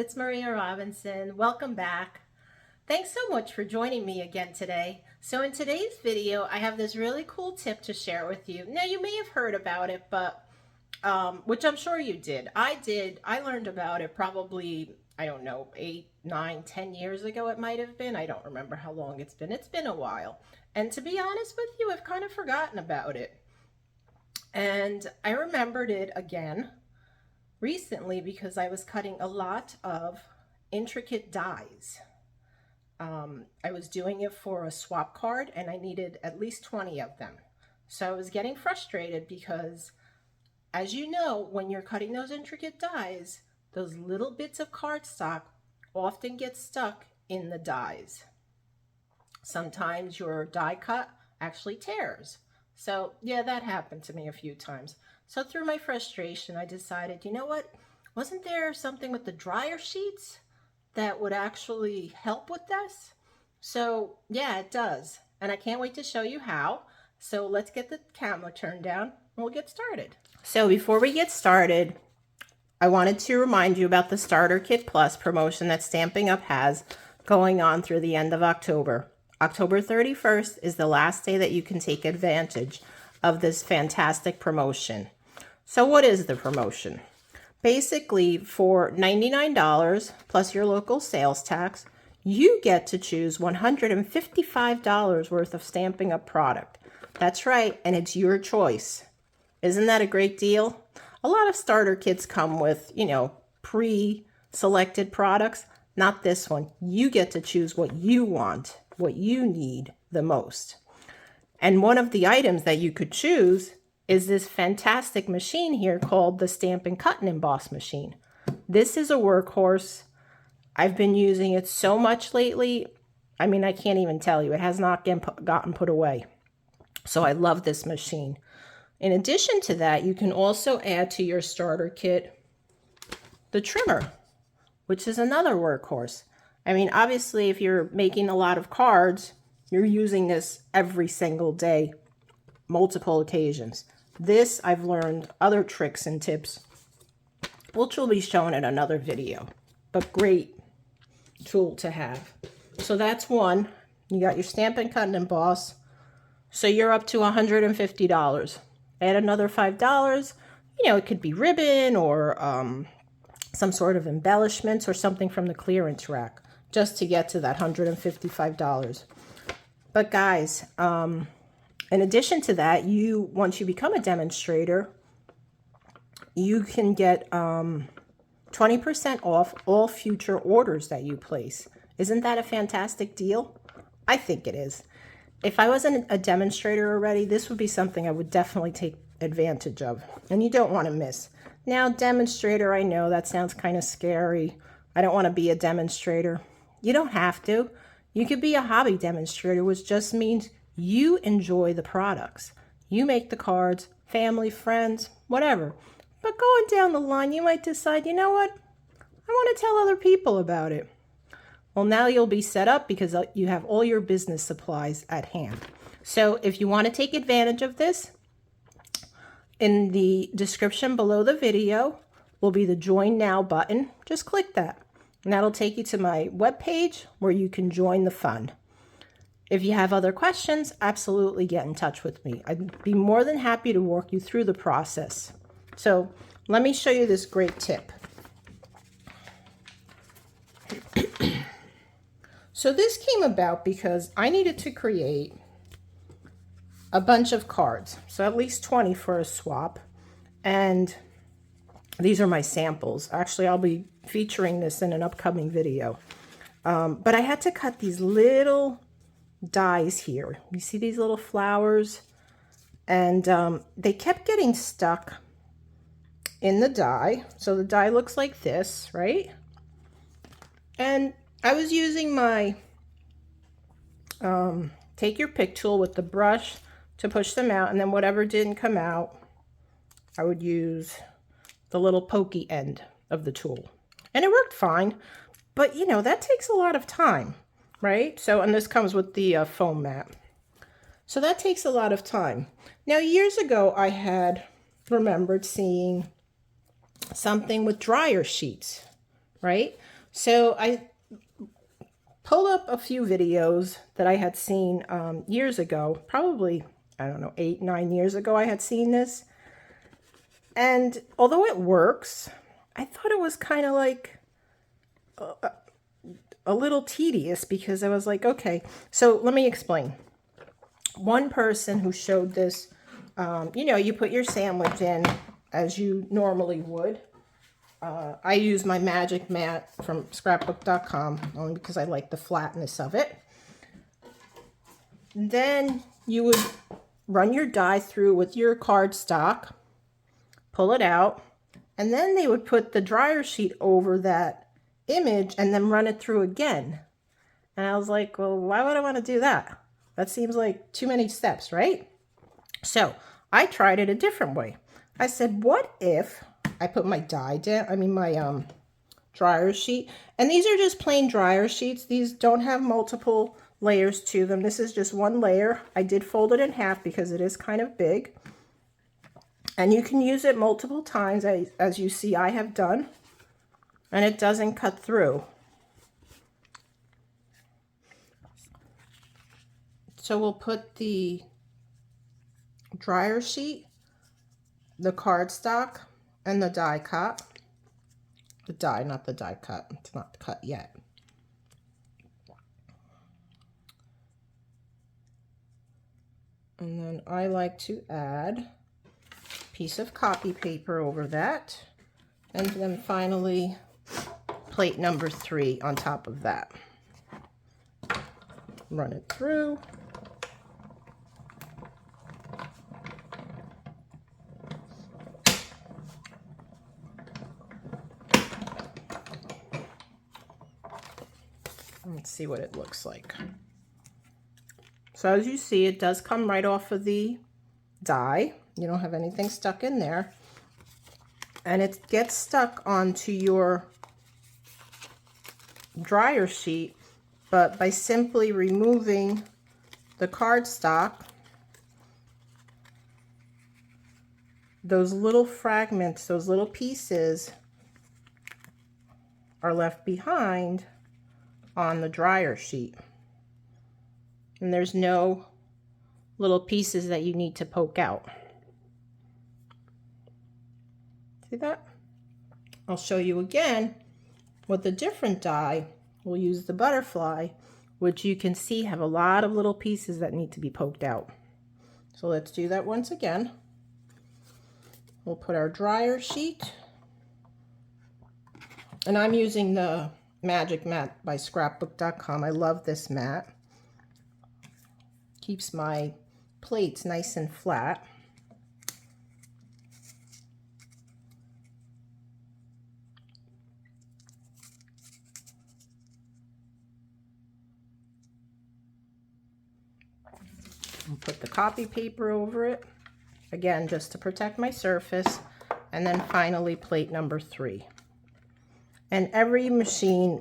it's Maria Robinson. Welcome back. Thanks so much for joining me again today. So in today's video, I have this really cool tip to share with you. Now you may have heard about it, but which I'm sure you did. I learned about it probably, I don't know, 8, 9, 10 years ago it might have been. I don't remember how long it's been. It's been a while. And to be honest with you, I've kind of forgotten about it. And I remembered it again recently because I was cutting a lot of intricate dies. I was doing it for a swap card and I needed at least 20 of them. So I was getting frustrated because, as you know, when you're cutting those intricate dies, those little bits of cardstock often get stuck in the dies. Sometimes your die cut actually tears. So yeah, that happened to me a few times. So through my frustration, I decided, you know what? Wasn't there something with the dryer sheets that would actually help with this? So yeah, it does. And I can't wait to show you how. So let's get the camera turned down and we'll get started. So before we get started, I wanted to remind you about the Starter Kit Plus promotion that Stampin' Up! Has going on through the end of October. October 31st is the last day that you can take advantage of this fantastic promotion. So what is the promotion? Basically, for $99 plus your local sales tax, you get to choose $155 worth of Stampin' Up! Product. That's right, and it's your choice. Isn't that a great deal? A lot of starter kits come with, pre-selected products. Not this one. You get to choose what you want, what you need the most. And one of the items that you could choose is this fantastic machine here called the Stampin' Cut and Emboss machine. This is a workhorse. I've been using it so much lately. I mean, I can't even tell you. It has not gotten put away. So I love this machine. In addition to that, you can also add to your starter kit the trimmer, which is another workhorse. I mean, obviously, if you're making a lot of cards, you're using this every single day, multiple occasions. This, I've learned other tricks and tips, which will be shown in another video, but great tool to have. So that's one. You got your Stampin' Cut and Emboss. So you're up to $150. Add another $5. It could be ribbon or some sort of embellishments or something from the clearance rack just to get to that $155. But guys, in addition to that, once you become a demonstrator, you can get 20% off all future orders that you place. Isn't that a fantastic deal? I think it is. If I wasn't a demonstrator already, this would be something I would definitely take advantage of, and you don't want to miss. Now, demonstrator, I know that sounds kind of scary. I don't want to be a demonstrator. You don't have to. You could be a hobby demonstrator, which just means you enjoy the products. You make the cards, family, friends, whatever. But going down the line, you might decide, you know what? I want to tell other people about it. Well, now you'll be set up because you have all your business supplies at hand. So if you want to take advantage of this, in the description below the video will be the Join Now button. Just click that, and that'll take you to my webpage where you can join the fun. If you have other questions, absolutely get in touch with me. I'd be more than happy to walk you through the process. So let me show you this great tip. So this came about because I needed to create a bunch of cards, so at least 20 for a swap, and these are my samples. Actually, I'll be featuring this in an upcoming video, but I had to cut these little dies here. You see these little flowers, and they kept getting stuck in the die. So the die looks like this, right? And I was using my take your pick tool with the brush to push them out, and then whatever didn't come out, I would use the little pokey end of the tool. And it worked fine, but that takes a lot of time, right? So, and this comes with the foam mat. So that takes a lot of time. Now, years ago, I had remembered seeing something with dryer sheets, right? So I pulled up a few videos that I had seen years ago, probably, I don't know, 8, 9 years ago I had seen this. And although it works, I thought it was kind of like a little tedious, because I was like, okay, so let me explain. One person who showed this, you know, you put your sandwich in as you normally would. I use my magic mat from scrapbook.com only because I like the flatness of it. Then you would run your die through with your cardstock, pull it out, and then they would put the dryer sheet over that image and then run it through again. And I was like, well, why would I want to do that? That seems like too many steps, right? So I tried it a different way. I said, what if I put my die down, my dryer sheet, and these are just plain dryer sheets. These don't have multiple layers to them. This is just one layer. I did fold it in half because it is kind of big. And you can use it multiple times, as you see I have done, and it doesn't cut through. So we'll put the dryer sheet, the cardstock, and the die cut. The die, not the die cut. It's not cut yet. And then I like to add a piece of copy paper over that. And then finally, plate number 3 on top of that. Run it through. Let's see what it looks like. So as you see, it does come right off of the die. You don't have anything stuck in there. And it gets stuck onto your dryer sheet, but by simply removing the cardstock, those little fragments, those little pieces are left behind on the dryer sheet. And there's no little pieces that you need to poke out. See that? I'll show you again with a different die. We'll use the butterfly, which you can see have a lot of little pieces that need to be poked out. So let's do that once again. We'll put our dryer sheet, and I'm using the Magic Mat by scrapbook.com. I love this mat. Keeps my plates nice and flat. I'll put the copy paper over it, again, just to protect my surface. And then finally, plate number 3. And every machine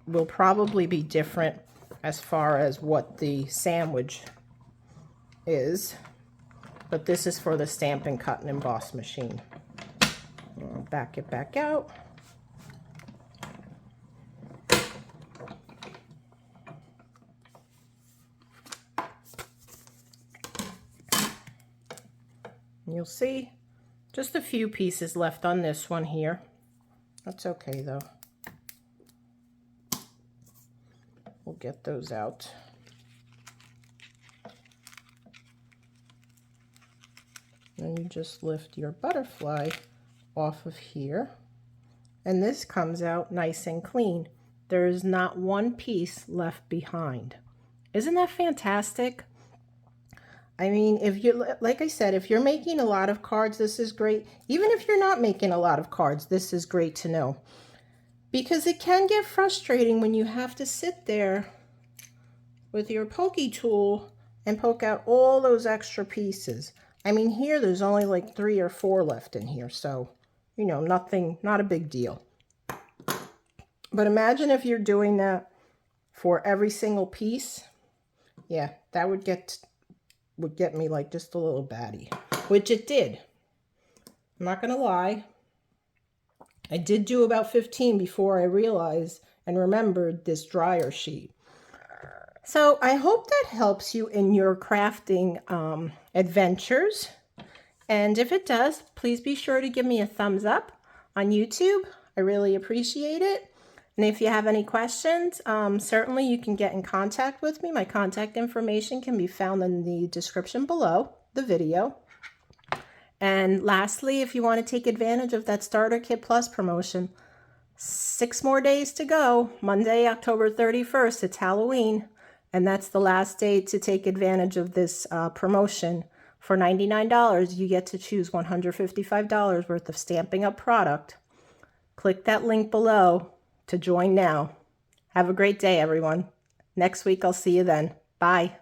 will probably be different as far as what the sandwich is, but this is for the Stampin' Cut and Emboss machine. I'll back it back out. And you'll see just a few pieces left on this one here. That's okay though. We'll get those out. Then you just lift your butterfly off of here, and this comes out nice and clean. There is not one piece left behind. Isn't that fantastic? I mean, if you're, like I said, if you're making a lot of cards, this is great. Even if you're not making a lot of cards, this is great to know. Because it can get frustrating when you have to sit there with your pokey tool and poke out all those extra pieces. I mean, here there's only like 3 or 4 left in here, so, you know, nothing, not a big deal. But imagine if you're doing that for every single piece. Yeah, that would get me like just a little batty, which it did. I'm not gonna lie. I did do about 15 before I realized And remember this dryer sheet. So I hope that helps you in your crafting adventures. And if it does, please be sure to give me a thumbs up on YouTube. I really appreciate it. And if you have any questions, certainly you can get in contact with me. My contact information can be found in the description below the video. And lastly, if you want to take advantage of that Starter Kit Plus promotion, 6 more days to go. Monday, October 31st, it's Halloween. And that's the last day to take advantage of this promotion. For $99, you get to choose $155 worth of Stampin' Up! Product. Click that link below to join now. Have a great day, everyone. Next week, I'll see you then. Bye.